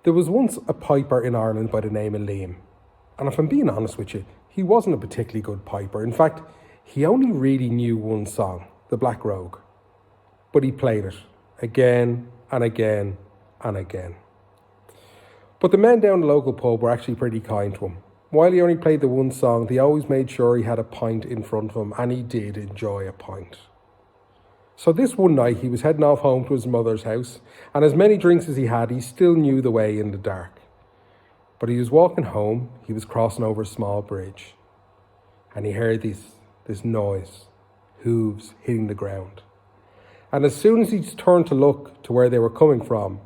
There was once a piper in Ireland by the name of Liam, and if I'm being honest with you, he wasn't a particularly good piper. In fact, he only really knew one song, The Black Rogue, but he played it again and again and again. But the men down the local pub were actually pretty kind to him. While he only played the one song, they always made sure he had a pint in front of him, and he did enjoy a pint. So this one night, he was heading off home to his mother's house, and as many drinks as he had, he still knew the way in the dark. But he was walking home, he was crossing over a small bridge, and he heard this noise, hooves hitting the ground. And as soon as he turned to look to where they were coming from,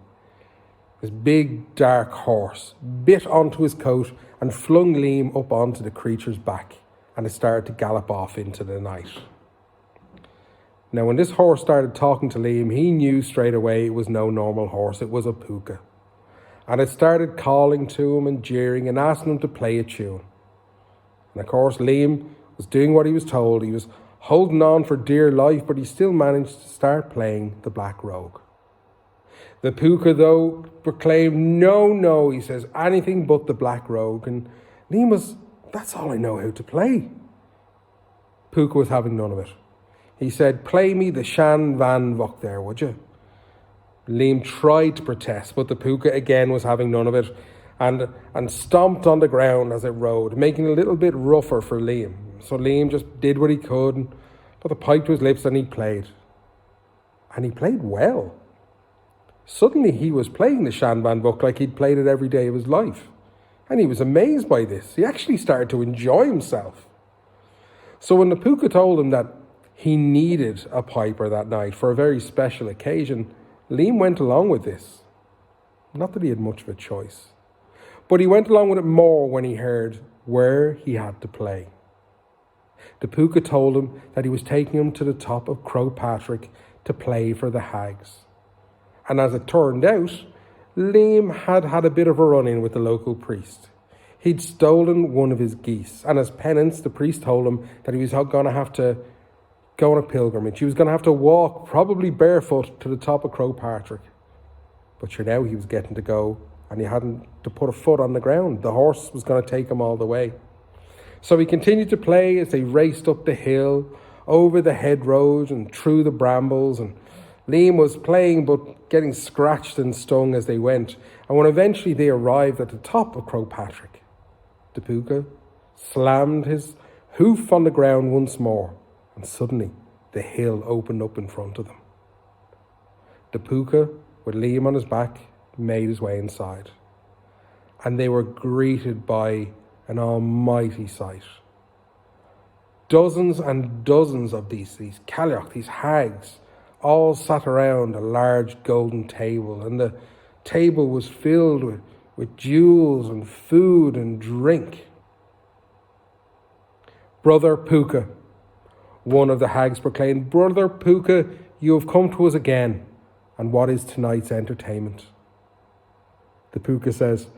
this big dark horse bit onto his coat and flung Liam up onto the creature's back, and it started to gallop off into the night. Now, when this horse started talking to Liam, he knew straight away it was no normal horse, it was a púca. And it started calling to him and jeering and asking him to play a tune. And of course, Liam was doing what he was told. He was holding on for dear life, but he still managed to start playing the Black Rogue. The púca, though, proclaimed, no, he says, anything but the Black Rogue. And Liam was, that's all I know how to play. Púca was having none of it. He said, play me the Shan Van Vok there, would you? Liam tried to protest, but the púca again was having none of it and stomped on the ground as it rode, making it a little bit rougher for Liam. So Liam just did what he could and put the pipe to his lips and he played. And he played well. Suddenly he was playing the Shan Van Vok like he'd played it every day of his life. And he was amazed by this. He actually started to enjoy himself. So when the púca told him that he needed a piper that night for a very special occasion, Liam went along with this. Not that he had much of a choice, but he went along with it more when he heard where he had to play. The púca told him that he was taking him to the top of Croagh Patrick to play for the hags. And as it turned out, Liam had had a bit of a run-in with the local priest. He'd stolen one of his geese, and as penance, the priest told him that he was going to have to go on a pilgrimage. He was going to have to walk, probably barefoot, to the top of Croagh Patrick. But sure, now he was getting to go, and he hadn't to put a foot on the ground. The horse was going to take him all the way. So he continued to play as they raced up the hill, over the hedgerows and through the brambles, and Liam was playing but getting scratched and stung as they went. And when eventually they arrived at the top of Croagh Patrick, the púca slammed his hoof on the ground once more, and suddenly the hill opened up in front of them. The púca, with Liam on his back, made his way inside, and they were greeted by an almighty sight. Dozens and dozens of these cailleach, these hags, all sat around a large golden table, and the table was filled with jewels and food and drink. Brother Púca, one of the hags proclaimed, Brother Púca, you have come to us again, and what is tonight's entertainment? The púca says,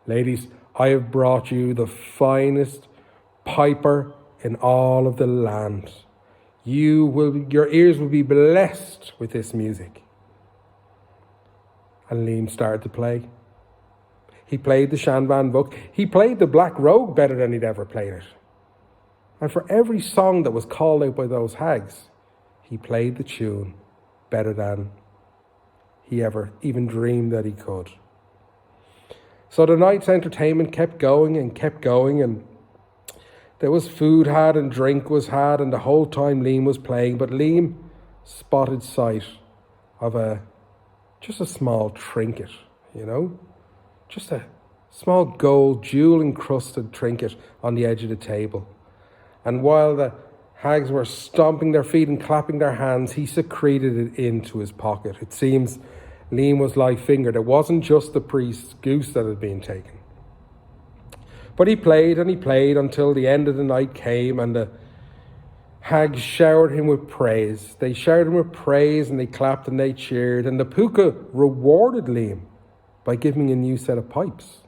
ladies, I have brought you the finest piper in all of the land. Your ears will be blessed with this music. And Liam started to play. He played the Shan Van Vok. He played the Black Rogue better than he'd ever played it. And for every song that was called out by those hags, he played the tune better than he ever even dreamed that he could. So the night's entertainment kept going, and there was food had and drink was had, and the whole time Liam was playing. But Liam spotted sight of just a small trinket, just a small gold jewel-encrusted trinket on the edge of the table. And while the hags were stomping their feet and clapping their hands, he secreted it into his pocket. It seems Liam was light-fingered. It wasn't just the priest's goose that had been taken. But he played and he played until the end of the night came, and the hags showered him with praise. They showered him with praise, and they clapped and they cheered. And the púca rewarded Liam by giving him a new set of pipes.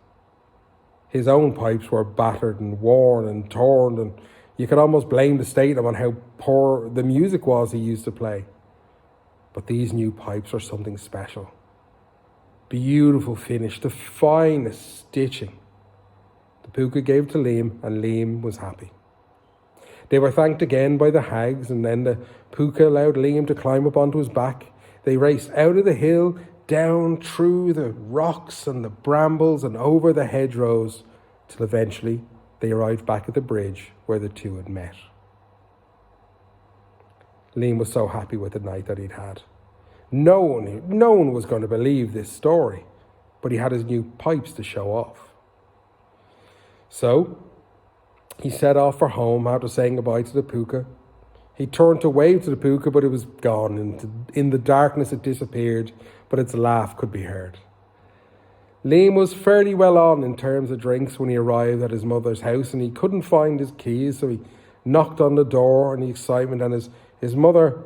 His own pipes were battered and worn and torn, and you could almost blame the stadium on how poor the music was he used to play. But these new pipes are something special. Beautiful finish, the finest stitching. The púca gave to Liam, and Liam was happy. They were thanked again by the hags, and then the púca allowed Liam to climb up onto his back. They raced out of the hill, down through the rocks and the brambles and over the hedgerows, till eventually they arrived back at the bridge where the two had met. Liam was so happy with the night that he'd had. No one was going to believe this story, but he had his new pipes to show off. So he set off for home after saying goodbye to the púca. He turned to wave to the púca, but it was gone. In the darkness it disappeared, but its laugh could be heard. Liam was fairly well on in terms of drinks when he arrived at his mother's house, and he couldn't find his keys, so he knocked on the door in the excitement, and his mother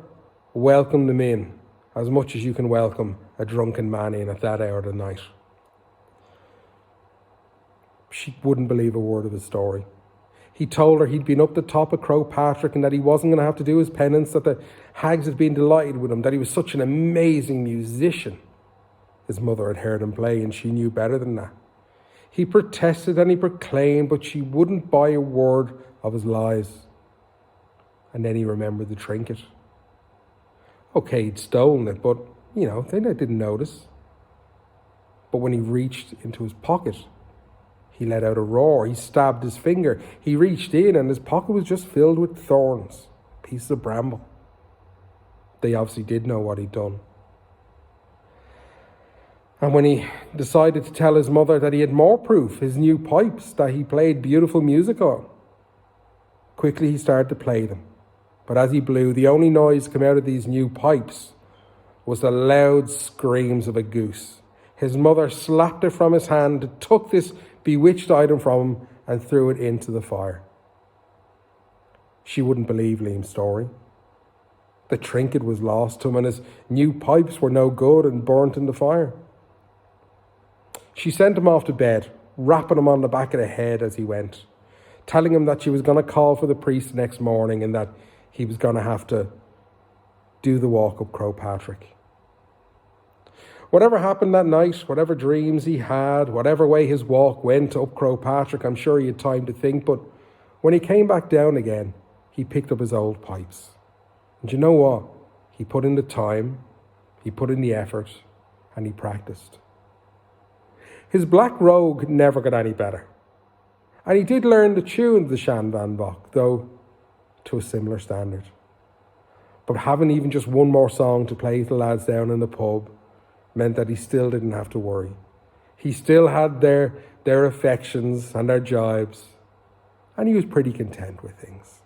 welcomed him in, as much as you can welcome a drunken man in at that hour of the night. She wouldn't believe a word of his story. He told her he'd been up the top of Croagh Patrick and that he wasn't going to have to do his penance, that the hags had been delighted with him, that he was such an amazing musician. His mother had heard him play and she knew better than that. He protested and he proclaimed, but she wouldn't buy a word of his lies. And then he remembered the trinket. Okay, he'd stolen it, but, they didn't notice. But when he reached into his pocket, he let out a roar. He stabbed his finger. He reached in and his pocket was just filled with thorns, pieces of bramble. They obviously did know what he'd done. And when he decided to tell his mother that he had more proof, his new pipes that he played beautiful music on, quickly he started to play them. But as he blew, the only noise to come out of these new pipes was the loud screams of a goose. His mother slapped it from his hand, took this bewitched item from him and threw it into the fire. She wouldn't believe Liam's story. The trinket was lost to him and his new pipes were no good and burnt in the fire. She sent him off to bed, rapping him on the back of the head as he went, telling him that she was going to call for the priest the next morning and that he was going to have to do the walk up Croagh Patrick. Whatever happened that night, whatever dreams he had, whatever way his walk went up Croagh Patrick, I'm sure he had time to think, but when he came back down again, he picked up his old pipes. And you know what? He put in the time, he put in the effort, and he practiced. His black rogue never got any better. And he did learn the tune of the Shan Van Bach, though to a similar standard. But having even just one more song to play to the lads down in the pub meant that he still didn't have to worry. He still had their affections and their jibes, and he was pretty content with things.